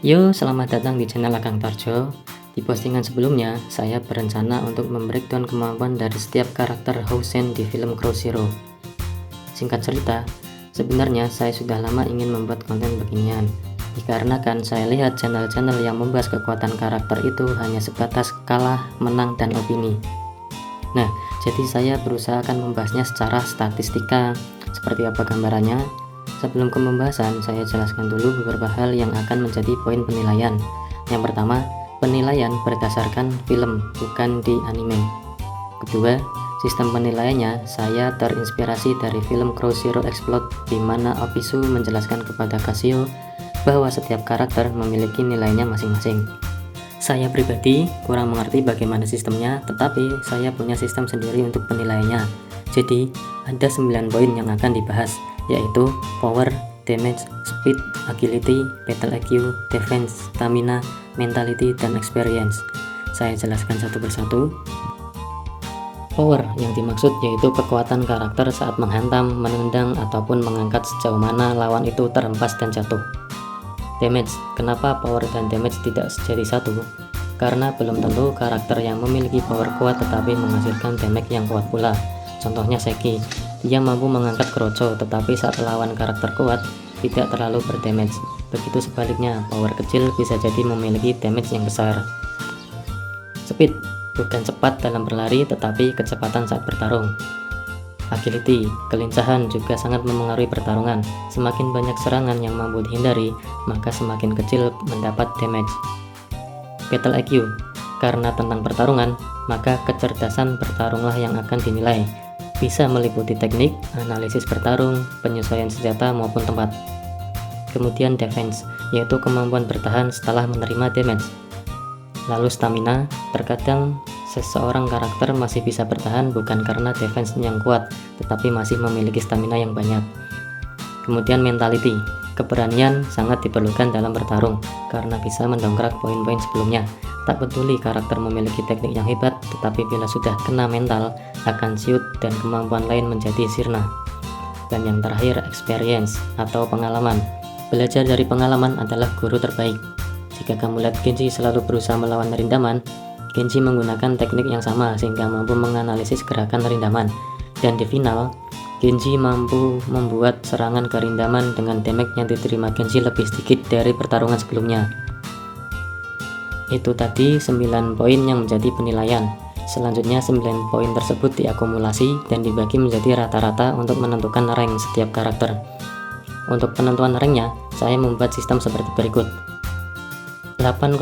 Yo, selamat datang di channel Akang Tarjo. Di postingan sebelumnya, saya berencana untuk membreakdown kemampuan dari setiap karakter Housen di film Crow Zero. Singkat cerita, sebenarnya saya sudah lama ingin membuat konten beginian, dikarenakan saya lihat channel-channel yang membahas kekuatan karakter itu hanya sebatas kalah, menang, dan opini. Nah, jadi saya berusaha akan membahasnya secara statistika, seperti apa gambarannya. Sebelum ke pembahasan, saya jelaskan dulu beberapa hal yang akan menjadi poin penilaian. Yang pertama, penilaian berdasarkan film, bukan di anime. Kedua, sistem penilaiannya saya terinspirasi dari film Crow Zero Explode, di mana Opisu menjelaskan kepada Casio bahwa setiap karakter memiliki nilainya masing-masing. Saya pribadi kurang mengerti bagaimana sistemnya, tetapi saya punya sistem sendiri untuk penilaiannya. Jadi, ada 9 poin yang akan dibahas, yaitu power, damage, speed, agility, battle IQ, defense, stamina, mentality, dan experience. Saya jelaskan satu persatu. Power yang dimaksud yaitu kekuatan karakter saat menghantam, menendang, ataupun mengangkat sejauh mana lawan itu terhempas dan jatuh. Damage, kenapa power dan damage tidak jadi satu? Karena belum tentu karakter yang memiliki power kuat tetapi menghasilkan damage yang kuat pula. Contohnya Seki, dia mampu mengangkat Kroco tetapi saat lawan karakter kuat tidak terlalu berdamage. Begitu sebaliknya, power kecil bisa jadi memiliki damage yang besar. Speed, bukan cepat dalam berlari tetapi kecepatan saat bertarung. Agility, kelincahan juga sangat memengaruhi pertarungan. Semakin banyak serangan yang mampu dihindari, maka semakin kecil mendapat damage. Battle IQ, karena tentang pertarungan, maka kecerdasan bertarunglah yang akan dinilai. Bisa meliputi teknik, analisis bertarung, penyesuaian senjata maupun tempat. Kemudian defense, yaitu kemampuan bertahan setelah menerima damage. Lalu stamina, terkadang seseorang karakter masih bisa bertahan bukan karena defense yang kuat, tetapi masih memiliki stamina yang banyak. Kemudian mentality, keberanian sangat diperlukan dalam bertarung, karena bisa mendongkrak poin-poin sebelumnya. Tak peduli karakter memiliki teknik yang hebat, tetapi bila sudah kena mental, akan siut dan kemampuan lain menjadi sirna. Dan yang terakhir, experience atau pengalaman. Belajar dari pengalaman adalah guru terbaik. Jika kamu lihat Genji selalu berusaha melawan rindaman, Genji menggunakan teknik yang sama sehingga mampu menganalisis gerakan rindaman. Dan di final, Genji mampu membuat serangan ke rindaman dengan damage yang diterima Genji lebih sedikit dari pertarungan sebelumnya. Itu tadi 9 poin yang menjadi penilaian. Selanjutnya 9 poin tersebut diakumulasi dan dibagi menjadi rata-rata untuk menentukan rank setiap karakter. Untuk penentuan ranknya, saya membuat sistem seperti berikut. 8,5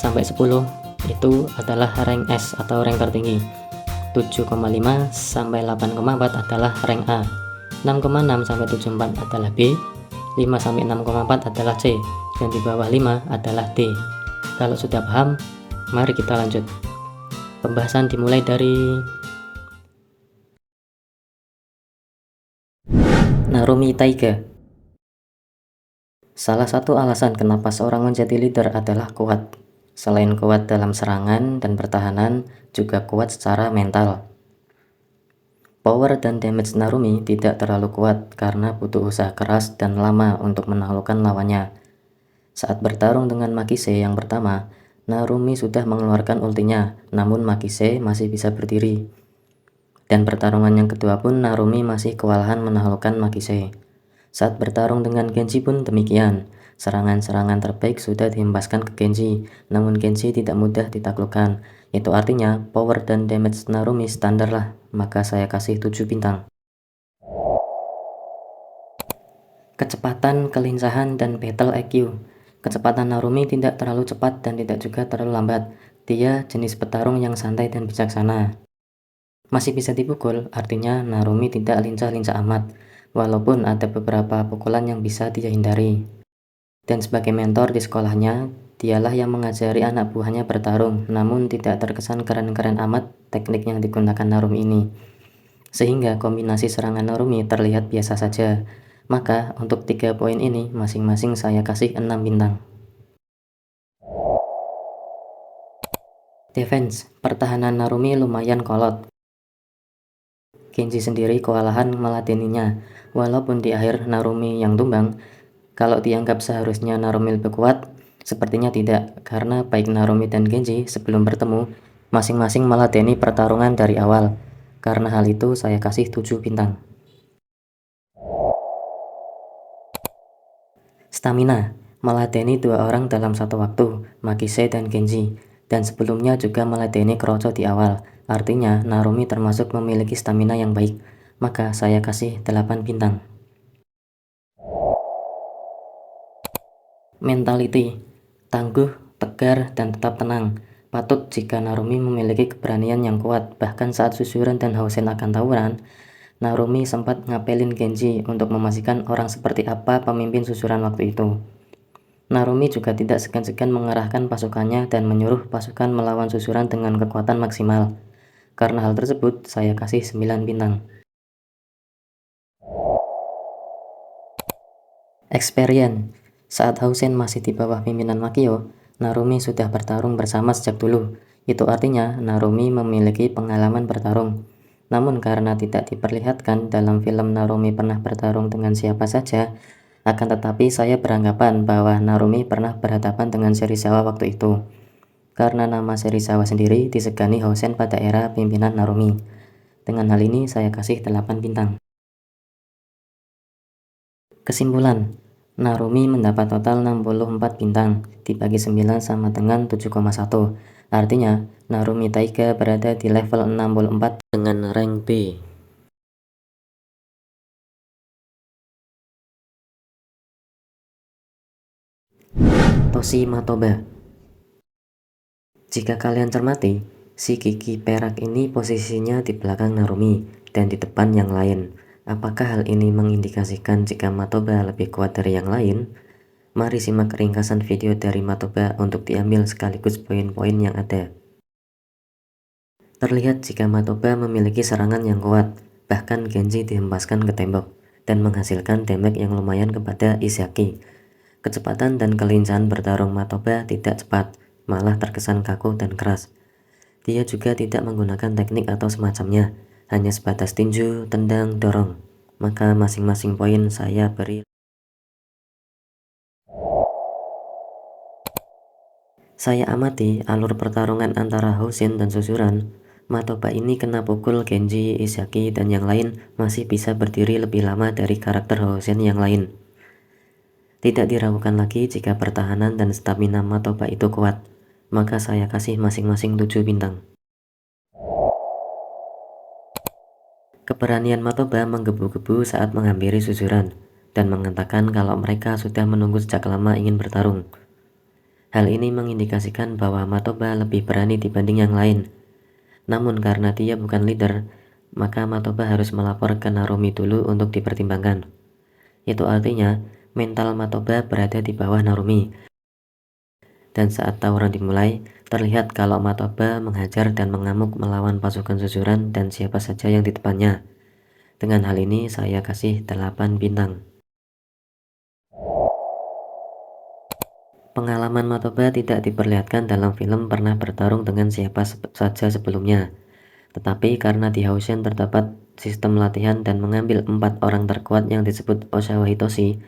sampai 10 itu adalah rank S atau rank tertinggi. 7,5 sampai 8,4 adalah rank A. 6,6 sampai 7,4 adalah B. 5 sampai 6,4 adalah C, dan di bawah 5 adalah D. Kalau sudah paham, mari kita lanjut. Pembahasan dimulai dari Narumi Taiga. Salah satu alasan kenapa seorang menjadi leader adalah kuat. Selain kuat dalam serangan dan pertahanan, juga kuat secara mental. Power dan damage Narumi tidak terlalu kuat karena butuh usaha keras dan lama untuk menaklukkan lawannya. Saat bertarung dengan Makise yang pertama, Narumi sudah mengeluarkan ultinya, namun Makise masih bisa berdiri. Dan pertarungan yang kedua pun Narumi masih kewalahan menaklukkan Makise. Saat bertarung dengan Genji pun demikian. Serangan-serangan terbaik sudah dihembaskan ke Genji, namun Genji tidak mudah ditaklukkan. Itu artinya power dan damage Narumi standar lah, maka saya kasih 7 bintang. Kecepatan, kelincahan, dan battle IQ. Kecepatan Narumi tidak terlalu cepat dan tidak juga terlalu lambat. Dia jenis petarung yang santai dan bijaksana. Masih bisa dipukul, artinya Narumi tidak lincah-lincah amat, walaupun ada beberapa pukulan yang bisa dia hindari. Dan sebagai mentor di sekolahnya, dialah yang mengajari anak buahnya bertarung, namun tidak terkesan keren-keren amat teknik yang digunakan Narumi ini. Sehingga kombinasi serangan Narumi terlihat biasa saja. Maka untuk 3 poin ini masing-masing saya kasih 6 bintang. Defense, pertahanan Narumi lumayan kolot. Genji sendiri kewalahan meladeninya, walaupun di akhir Narumi yang tumbang. Kalau dianggap seharusnya Narumi lebih kuat, Sepertinya tidak, karena baik Narumi dan Genji sebelum bertemu, masing-masing meladeni pertarungan dari awal. Karena hal itu, saya kasih 7 bintang. Stamina, meladeni 2 orang dalam satu waktu, Makise dan Genji. Dan sebelumnya juga meladeni Kroco di awal. Artinya, Narumi termasuk memiliki stamina yang baik. Maka saya kasih 8 bintang. Mentality, tangguh, tegar, dan tetap tenang. Patut jika Narumi memiliki keberanian yang kuat. Bahkan saat Susuran dan Housen akan tawuran, Narumi sempat ngapelin Genji untuk memastikan orang seperti apa pemimpin Susuran waktu itu. Narumi juga tidak segan-segan mengerahkan pasukannya dan menyuruh pasukan melawan Susuran dengan kekuatan maksimal. Karena hal tersebut, saya kasih 9 bintang. Experience, saat Housen masih di bawah pimpinan Makio, Narumi sudah bertarung bersama sejak dulu. Itu artinya Narumi memiliki pengalaman bertarung. Namun karena tidak diperlihatkan dalam film Narumi pernah bertarung dengan siapa saja, akan tetapi saya beranggapan bahwa Narumi pernah berhadapan dengan Serizawa waktu itu. Karena nama Serizawa sendiri disegani Housen pada era pimpinan Narumi. Dengan hal ini saya kasih 8 bintang. Kesimpulan, Narumi mendapat total 64 bintang, dibagi 9 sama dengan 7,1. Artinya, Narumi Taiga berada di level 64 dengan rank B. Toshi Matoba. Jika kalian cermati, si Kiki perak ini posisinya di belakang Narumi dan di depan yang lain. Apakah hal ini mengindikasikan jika Matoba lebih kuat dari yang lain? Mari simak ringkasan video dari Matoba untuk diambil sekaligus poin-poin yang ada. Terlihat jika Matoba memiliki serangan yang kuat, bahkan Genji dihempaskan ke tembok dan menghasilkan damage yang lumayan kepada Izaki. Kecepatan dan kelincahan bertarung Matoba tidak cepat, malah terkesan kaku dan keras. Dia juga tidak menggunakan teknik atau semacamnya, hanya sebatas tinju, tendang, dorong. Maka masing-masing poin saya beri. Saya amati alur pertarungan antara Housen dan Susuran. Matoba ini kena pukul Genji, Izaki, dan yang lain masih bisa berdiri lebih lama dari karakter Housen yang lain. Tidak diragukan lagi jika pertahanan dan stamina Matoba itu kuat. Maka saya kasih masing-masing 7 bintang. Keberanian Matoba menggebu-gebu saat menghampiri Susuran dan mengatakan kalau mereka sudah menunggu sejak lama ingin bertarung. Hal ini mengindikasikan bahwa Matoba lebih berani dibanding yang lain. Namun karena dia bukan leader, maka Matoba harus melapor ke Narumi dulu untuk dipertimbangkan. Itu artinya mental Matoba berada di bawah Narumi. Dan saat tawuran dimulai, terlihat kalau Matoba menghajar dan mengamuk melawan pasukan Susuran dan siapa saja yang di depannya. Dengan hal ini saya kasih 8 bintang. Pengalaman Matoba tidak diperlihatkan dalam film pernah bertarung dengan siapa saja sebelumnya. Tetapi karena di Housen terdapat sistem latihan dan mengambil 4 orang terkuat yang disebut Oshawa Hitoshi,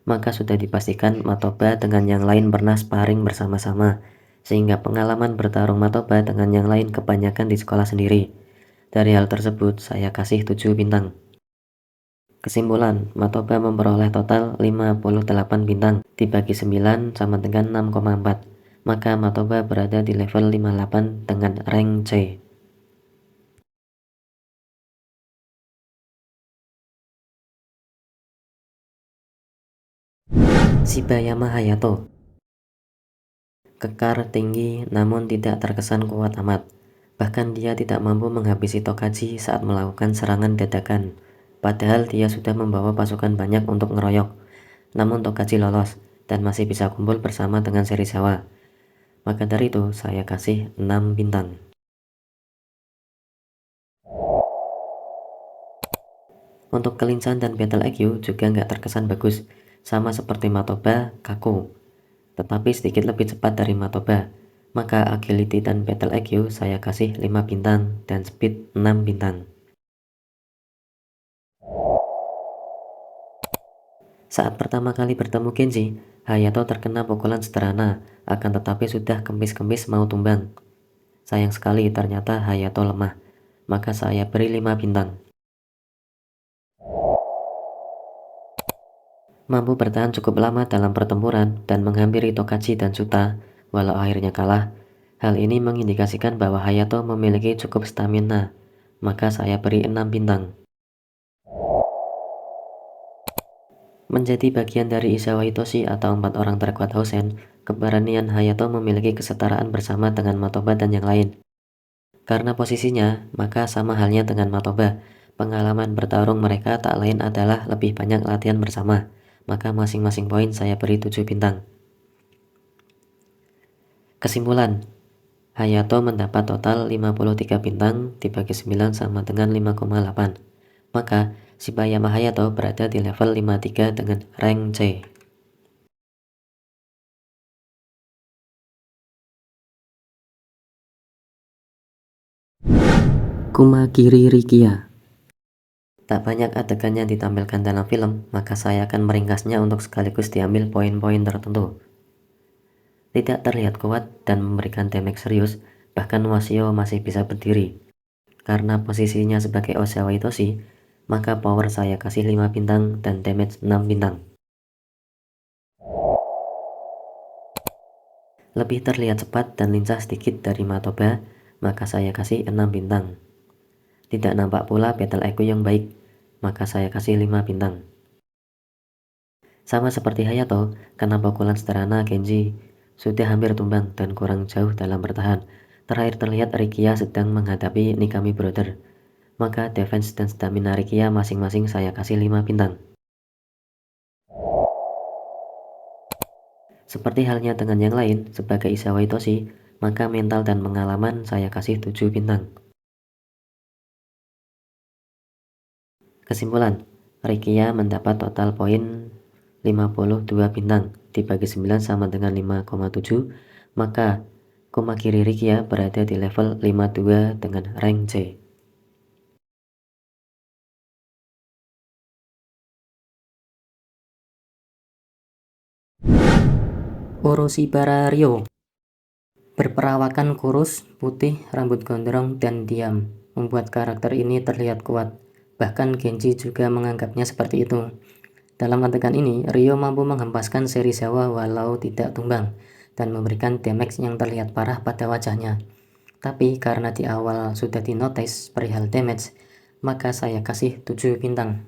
maka sudah dipastikan Matoba dengan yang lain pernah sparring bersama-sama, sehingga pengalaman bertarung Matoba dengan yang lain kebanyakan di sekolah sendiri. Dari hal tersebut, saya kasih 7 bintang. Kesimpulan, Matoba memperoleh total 58 bintang, dibagi 9 sama dengan 6,4. Maka Matoba berada di level 58 dengan rank C. Shibayama Hayato. Kekar tinggi namun tidak terkesan kuat amat. Bahkan dia tidak mampu menghabisi Tokaji saat melakukan serangan dadakan. Padahal dia sudah membawa pasukan banyak untuk ngeroyok. Namun Tokaji lolos dan masih bisa kumpul bersama dengan Serizawa. Maka dari itu saya kasih 6 bintang. Untuk kelincahan dan battle IQ juga nggak terkesan bagus, sama seperti Matoba, kaku, tetapi sedikit lebih cepat dari Matoba. Maka agility dan battle IQ saya kasih 5 bintang dan speed 6 bintang. Saat pertama kali bertemu Genji, Hayato terkena pukulan sederhana, akan tetapi sudah kempis-kempis mau tumbang. Sayang sekali ternyata Hayato lemah, maka saya beri 5 bintang. Mampu bertahan cukup lama dalam pertempuran dan menghampiri Tokachi dan Suta, walau akhirnya kalah. Hal ini mengindikasikan bahwa Hayato memiliki cukup stamina, maka saya beri 6 bintang. Menjadi bagian dari Isawa Hitoshi atau 4 orang terkuat Housen, keberanian Hayato memiliki kesetaraan bersama dengan Matoba dan yang lain. Karena posisinya, maka sama halnya dengan Matoba, pengalaman bertarung mereka tak lain adalah lebih banyak latihan bersama, maka masing-masing poin saya beri 7 bintang. Kesimpulan, Hayato mendapat total 53 bintang dibagi 9 sama dengan 5,8. Maka, Shibayama Hayato berada di level 53 dengan rank C. Kumakiri Rikiya. Tak banyak adegan yang ditampilkan dalam film, maka saya akan meringkasnya untuk sekaligus diambil poin-poin tertentu. Tidak terlihat kuat dan memberikan damage serius, bahkan Wasio masih bisa berdiri. Karena posisinya sebagai Osawa Itoshi, maka power saya kasih 5 bintang dan damage 6 bintang. Lebih terlihat cepat dan lincah sedikit dari Matoba, maka saya kasih 6 bintang. Tidak nampak pula battle IQ yang baik, maka saya kasih 5 bintang. Sama seperti Hayato, karena pukulan sederhana Genji sudah hampir tumbang dan kurang jauh dalam bertahan. Terakhir terlihat Rikiya sedang menghadapi Nikami Brother, maka defense dan stamina Rikiya masing-masing saya kasih 5 bintang. Seperti halnya dengan yang lain, sebagai Isawa Itoshi, maka mental dan pengalaman saya kasih 7 bintang. Kesimpulan, Rikiya mendapat total poin 52 bintang, dibagi 9 sama dengan 5,7, maka Kumakiri Rikiya berada di level 52 dengan rank C. Oroshibara Ryo berperawakan kurus, putih, rambut gondrong, dan diam, membuat karakter ini terlihat kuat. Bahkan Genji juga menganggapnya seperti itu. Dalam adegan ini, Ryo mampu menghempaskan Serizawa walau tidak tumbang, dan memberikan damage yang terlihat parah pada wajahnya. Tapi karena di awal sudah dinotis perihal damage, maka saya kasih 7 bintang.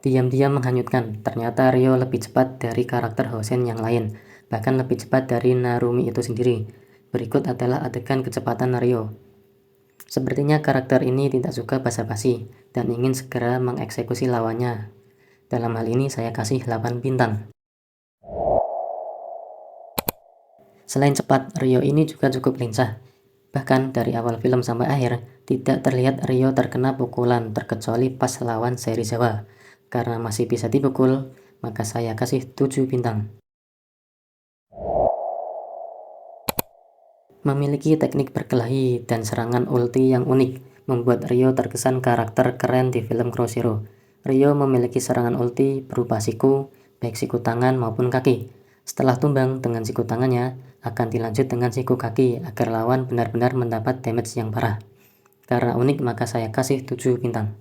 Diam-diam menghanyutkan, ternyata Ryo lebih cepat dari karakter Housen yang lain, bahkan lebih cepat dari Narumi itu sendiri. Berikut adalah adegan kecepatan Ryo. Sepertinya karakter ini tidak suka basa-basi dan ingin segera mengeksekusi lawannya. Dalam hal ini saya kasih 8 bintang. Selain cepat, Ryo ini juga cukup lincah. Bahkan dari awal film sampai akhir, tidak terlihat Ryo terkena pukulan terkecuali pas lawan Serizawa. Karena masih bisa dipukul, maka saya kasih 7 bintang. Memiliki teknik berkelahi dan serangan ulti yang unik, membuat Ryo terkesan karakter keren di film Crossero. Ryo memiliki serangan ulti berupa siku, baik siku tangan maupun kaki. Setelah tumbang dengan siku tangannya, akan dilanjut dengan siku kaki agar lawan benar-benar mendapat damage yang parah. Karena unik, maka saya kasih 7 bintang.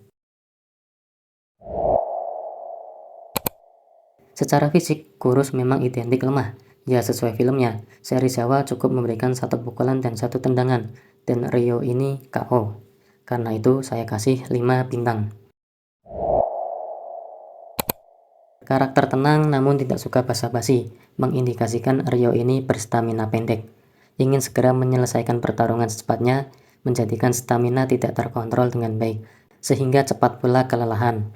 Secara fisik, kurus memang identik lemah. Ya sesuai filmnya, Serizawa cukup memberikan 1 pukulan dan 1 tendangan, dan Ryo ini KO. Karena itu saya kasih 5 bintang. Karakter tenang namun tidak suka basa-basi, mengindikasikan Ryo ini berstamina pendek. Ingin segera menyelesaikan pertarungan secepatnya, menjadikan stamina tidak terkontrol dengan baik, sehingga cepat pula kelelahan.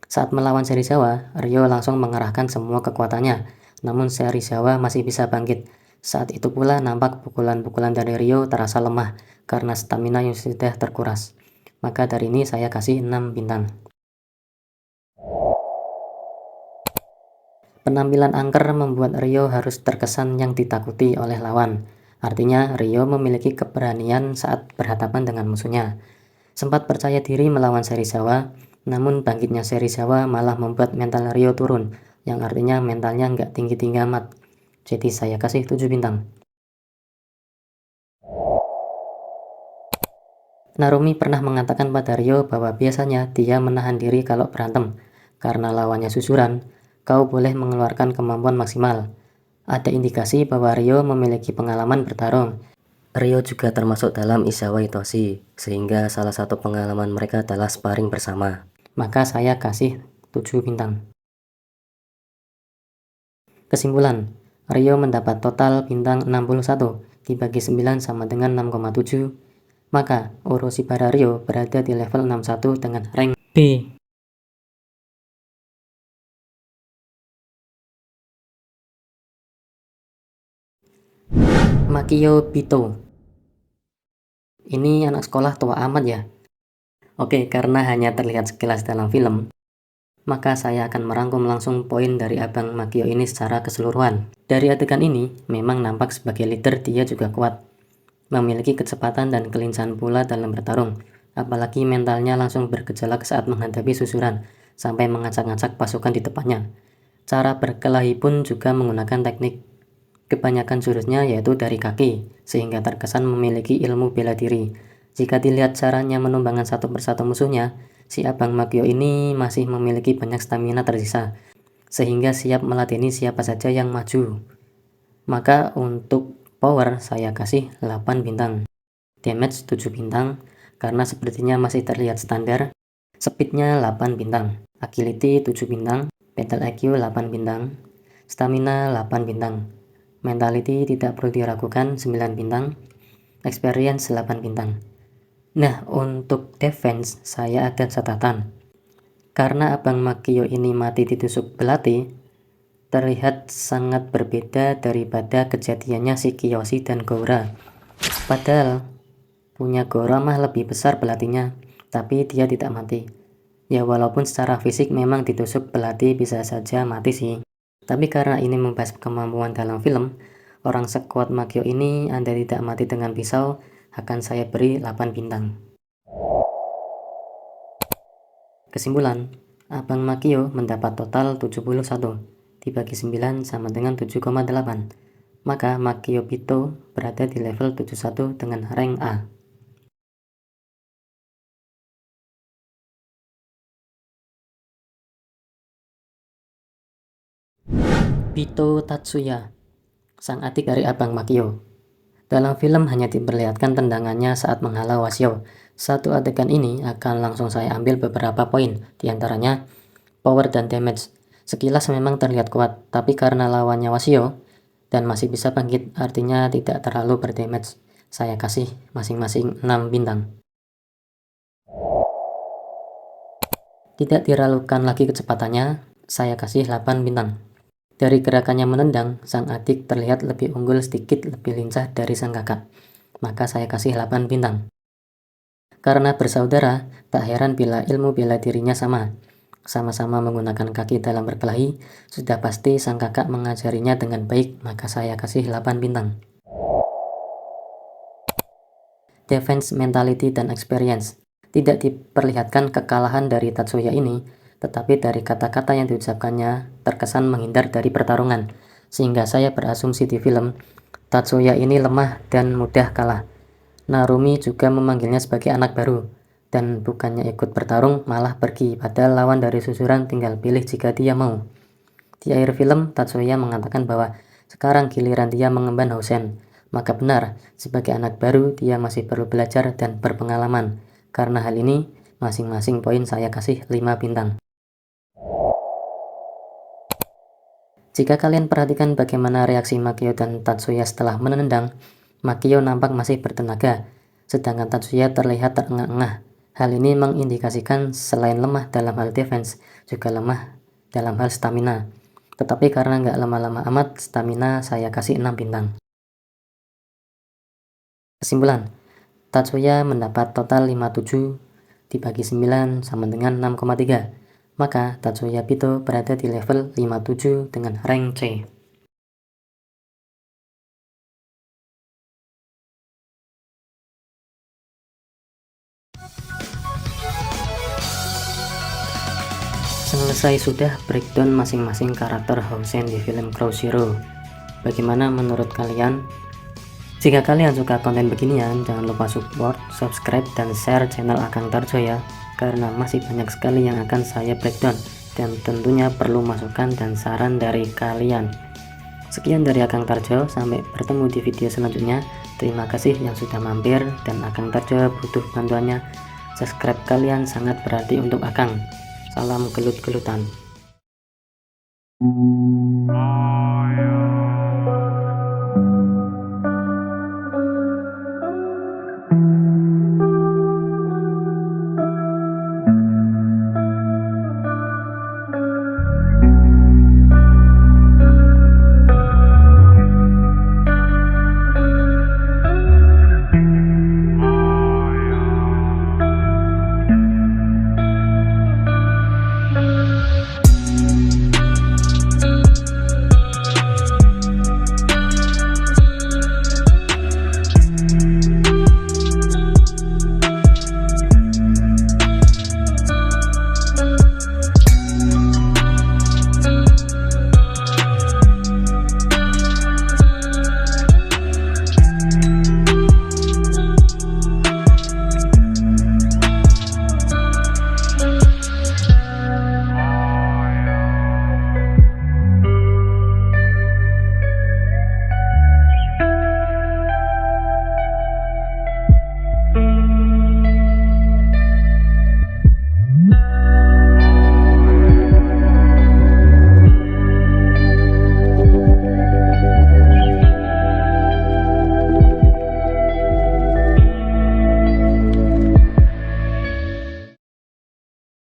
Saat melawan Serizawa, Ryo langsung mengerahkan semua kekuatannya, namun Serizawa masih bisa bangkit. Saat itu pula nampak pukulan-pukulan dari Ryo terasa lemah karena stamina yang sudah terkuras. Maka dari ini saya kasih 6 bintang. Penampilan angker membuat Ryo harus terkesan yang ditakuti oleh lawan. Artinya Ryo memiliki keberanian saat berhadapan dengan musuhnya. Sempat percaya diri melawan Serizawa, Namun bangkitnya seri Zawa malah membuat mental Rio turun, yang artinya mentalnya nggak tinggi-tinggi amat. Jadi saya kasih 7 bintang. Narumi pernah mengatakan pada Rio bahwa biasanya dia menahan diri kalau berantem. Karena lawannya susuran, kau boleh mengeluarkan kemampuan maksimal. Ada indikasi bahwa Rio memiliki pengalaman bertarung. Rio juga termasuk dalam Izawa Itoshi, sehingga salah satu pengalaman mereka adalah sparring bersama. Maka saya kasih 7 bintang. Kesimpulan, Rio mendapat total bintang 61, dibagi 9 sama dengan 6,7. Maka Orochimaru Rio berada di level 61 dengan rank B. Makio Bito. Ini anak sekolah tua amat ya. Oke, karena hanya terlihat sekilas dalam film, maka saya akan merangkum langsung poin dari Abang Makio ini secara keseluruhan. Dari adegan ini, memang nampak sebagai leader dia juga kuat. Memiliki kecepatan dan kelincahan pula dalam bertarung. Apalagi mentalnya langsung bergejolak saat menghadapi susuran, sampai mengacak-ngacak pasukan di depannya. Cara berkelahi pun juga menggunakan teknik. Kebanyakan jurusnya yaitu dari kaki, sehingga terkesan memiliki ilmu bela diri. Jika dilihat caranya menumbangkan satu persatu musuhnya, si Abang Makio ini masih memiliki banyak stamina tersisa, sehingga siap meladeni siapa saja yang maju. Maka untuk power saya kasih 8 bintang. Damage 7 bintang, karena sepertinya masih terlihat standar. Speednya 8 bintang. Agility 7 bintang. Battle IQ 8 bintang. Stamina 8 bintang. Mentality tidak perlu diragukan 9 bintang. Experience 8 bintang. Nah, untuk defense saya ada catatan. Karena Abang Makio ini mati ditusuk belati, terlihat sangat berbeda daripada kejadiannya si Kiyoshi dan Goura. Padahal punya Goura mah lebih besar belatinya, tapi dia tidak mati. Ya walaupun secara fisik memang ditusuk belati bisa saja mati sih. Tapi karena ini membahas kemampuan dalam film, orang sekuat Makio ini Anda tidak mati dengan pisau, akan saya beri 8 bintang. Kesimpulan, Abang Makio mendapat total 71, dibagi 9 sama dengan 7,8. Maka Makio Bito berada di level 71 dengan rank A. Bito Tatsuya, sang adik dari Abang Makio. Dalam film hanya diperlihatkan tendangannya saat menghalau Wasio. Satu adegan ini akan langsung saya ambil beberapa poin, diantaranya power dan damage. Sekilas memang terlihat kuat, tapi karena lawannya Wasio dan masih bisa bangkit, artinya tidak terlalu berdamage. Saya kasih masing-masing 6 bintang. Tidak diragukan lagi kecepatannya, saya kasih 8 bintang. Dari gerakannya menendang, sang adik terlihat lebih unggul sedikit lebih lincah dari sang kakak. Maka saya kasih 8 bintang. Karena bersaudara, tak heran bila ilmu bela dirinya sama. Sama-sama menggunakan kaki dalam berkelahi, sudah pasti sang kakak mengajarinya dengan baik, maka saya kasih 8 bintang. Defense, mentality, dan experience. Tidak diperlihatkan kekalahan dari Tatsuya ini, tetapi dari kata-kata yang diucapkannya terkesan menghindar dari pertarungan, sehingga saya berasumsi di film, Tatsuya ini lemah dan mudah kalah. Narumi juga memanggilnya sebagai anak baru, dan bukannya ikut bertarung malah pergi, padahal lawan dari susuran tinggal pilih jika dia mau. Di akhir film, Tatsuya mengatakan bahwa sekarang giliran dia mengemban Housen. Maka benar, sebagai anak baru dia masih perlu belajar dan berpengalaman. Karena hal ini, masing-masing poin saya kasih 5 bintang. Jika kalian perhatikan bagaimana reaksi Makio dan Tatsuya setelah menendang, Makio nampak masih bertenaga, sedangkan Tatsuya terlihat terengah-engah. Hal ini mengindikasikan selain lemah dalam hal defense, juga lemah dalam hal stamina. Tetapi karena nggak lama-lama amat, stamina saya kasih 6 bintang. Kesimpulan, Tatsuya mendapat total 57 dibagi 9 sama dengan 6,3. Maka Tatsuya Bito berada di level 57 dengan rank C. Selesai sudah breakdown masing-masing karakter Housen di film Crow Zero. Bagaimana menurut kalian? Jika kalian suka konten beginian, jangan lupa support, subscribe, dan share channel Akang Tarjo ya, karena masih banyak sekali yang akan saya breakdown, dan tentunya perlu masukan dan saran dari kalian. Sekian dari Akang Tarjo, sampai bertemu di video selanjutnya. Terima kasih yang sudah mampir, dan Akang Tarjo butuh bantuannya. Subscribe kalian sangat berarti untuk Akang. Salam gelut-gelutan.